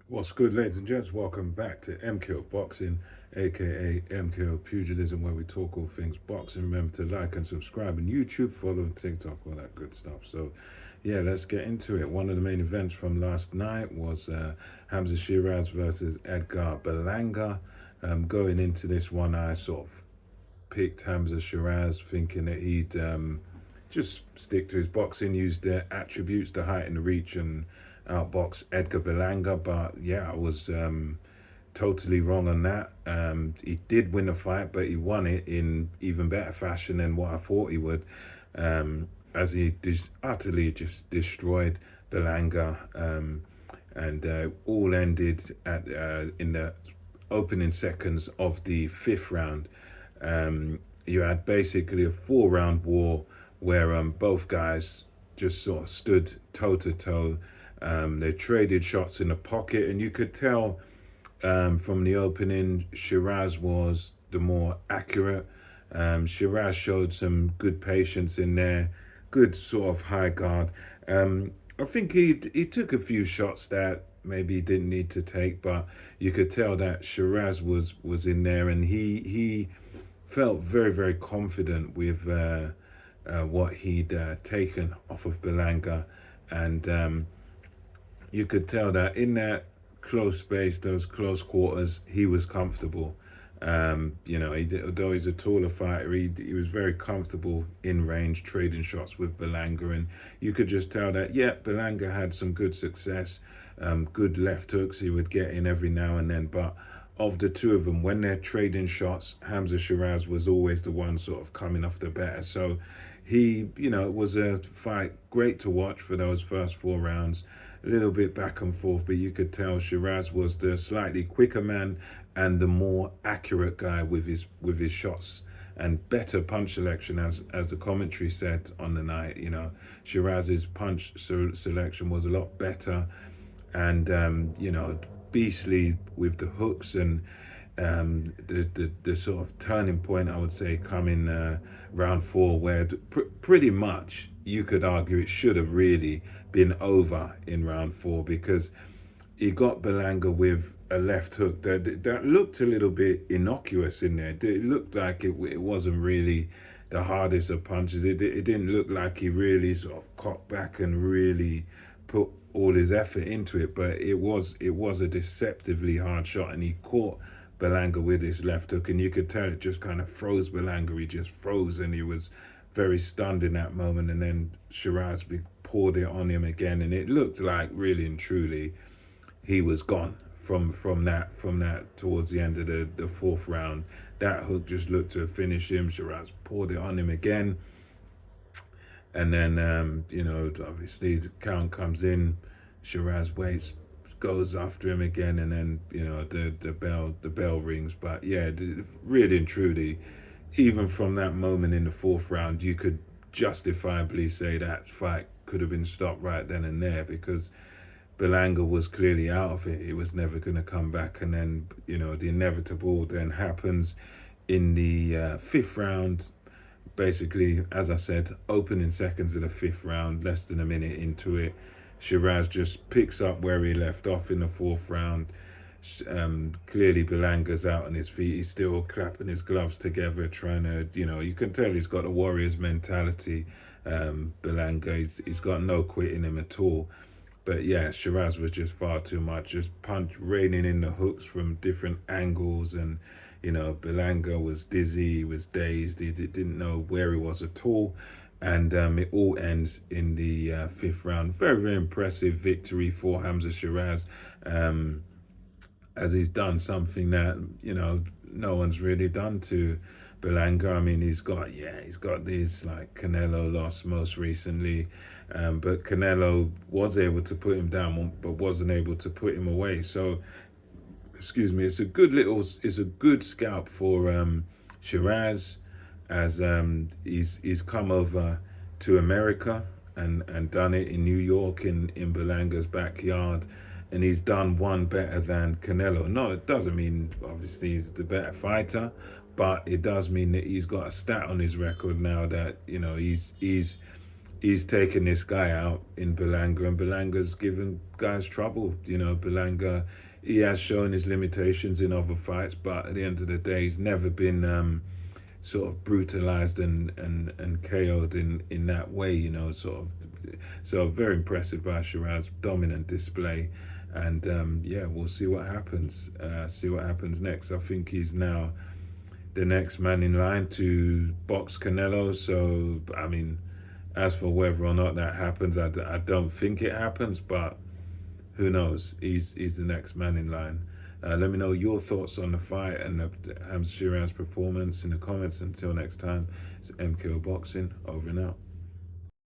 What's good, ladies and gents? Welcome back to MKO Boxing, aka MKO Pugilism, where we talk all things boxing. Remember to like and subscribe on YouTube, follow TikTok, all that good stuff. So, yeah, let's get into it. One of the main events from last night was Hamzah Sheeraz versus Edgar Berlanga. Going into this one, I sort of picked Hamzah Sheeraz, thinking that he'd just stick to his boxing, use their attributes, the height and the reach, and outbox Edgar Berlanga. But yeah, I was totally wrong on that. He did win the fight, but he won it in even better fashion than what I thought he would, as he utterly just destroyed Berlanga. And all ended at in the opening seconds of the fifth round. You had basically a 4 round war where both guys just sort of stood toe to toe. They traded shots in the pocket, and you could tell from the opening, Sheeraz was the more accurate. Sheeraz showed some good patience in there, good sort of high guard. I think he took a few shots that maybe he didn't need to take, but you could tell that Sheeraz was in there, and he felt very, very confident with what he'd taken off of Berlanga. And you could tell that in that close space, those close quarters, he was comfortable. Although he's a taller fighter, he was very comfortable in range, trading shots with Berlanga. And you could just tell that, yeah, Berlanga had some good success, good left hooks he would get in every now and then. But of the two of them, when they're trading shots, Hamzah Sheeraz was always the one sort of coming off the better. So it was a fight great to watch for those first 4 rounds. A little bit back and forth, but you could tell Sheeraz was the slightly quicker man and the more accurate guy with his shots and better punch selection, as the commentary said on the night. Sheeraz's punch selection was a lot better, and beastly with the hooks. And the sort of turning point, I would say, come in round 4, where pretty much you could argue it should have really been over in round 4, because he got Berlanga with a left hook that looked a little bit innocuous in there. It looked like it wasn't really the hardest of punches. It didn't look like he really sort of cocked back and really put all his effort into it, but it was a deceptively hard shot, and he caught Berlanga with his left hook, and you could tell it just kind of froze Berlanga. He just froze, and he was very stunned in that moment. And then Sheeraz poured it on him again, and it looked like really and truly he was gone from that towards the end of the fourth round. That hook just looked to finish him. Sheeraz poured it on him again, and then obviously the count comes in. Sheeraz waits, goes after him again, and then the bell rings. But yeah, really and truly, even from that moment in the fourth round, you could justifiably say that fight could have been stopped right then and there, because Berlanga was clearly out of it. It was never going to come back. And then the inevitable then happens in the fifth round. Basically, as I said, opening seconds of the fifth round, less than a minute into it, Sheeraz just picks up where he left off in the fourth round. Clearly Berlanga's out on his feet. He's still clapping his gloves together, trying to, you can tell he's got a warrior's mentality. Berlanga, he's got no quit in him at all. But yeah, Sheeraz was just far too much, just raining in the hooks from different angles. And Berlanga was dizzy, he was dazed, he didn't know where he was at all. And it all ends in the fifth round. Very, very impressive victory for Hamzah Sheeraz, as he's done something that no one's really done to Berlanga. I mean, he's got these, like, Canelo lost most recently, but Canelo was able to put him down, but wasn't able to put him away. So, excuse me, it's a good scalp for Sheeraz, as he's come over to America and done it in New York, in Berlanga's backyard. And he's done one better than Canelo. No, it doesn't mean obviously he's the better fighter, but it does mean that he's got a stat on his record now that he's he's taken this guy out in Berlanga, and Berlanga's given guys trouble. You know, Berlanga, he has shown his limitations in other fights, but at the end of the day, he's never been sort of brutalized and KO'd in that way, you know, sort of. So very impressive by Sheeraz, dominant display. And yeah, we'll see what happens. See what happens next. I think he's now the next man in line to box Canelo. So, I mean, as for whether or not that happens, I don't think it happens, but who knows? He's the next man in line. Let me know your thoughts on the fight and the Hamzah Sheeraz performance in the comments. Until next time, it's MKO Boxing, over and out.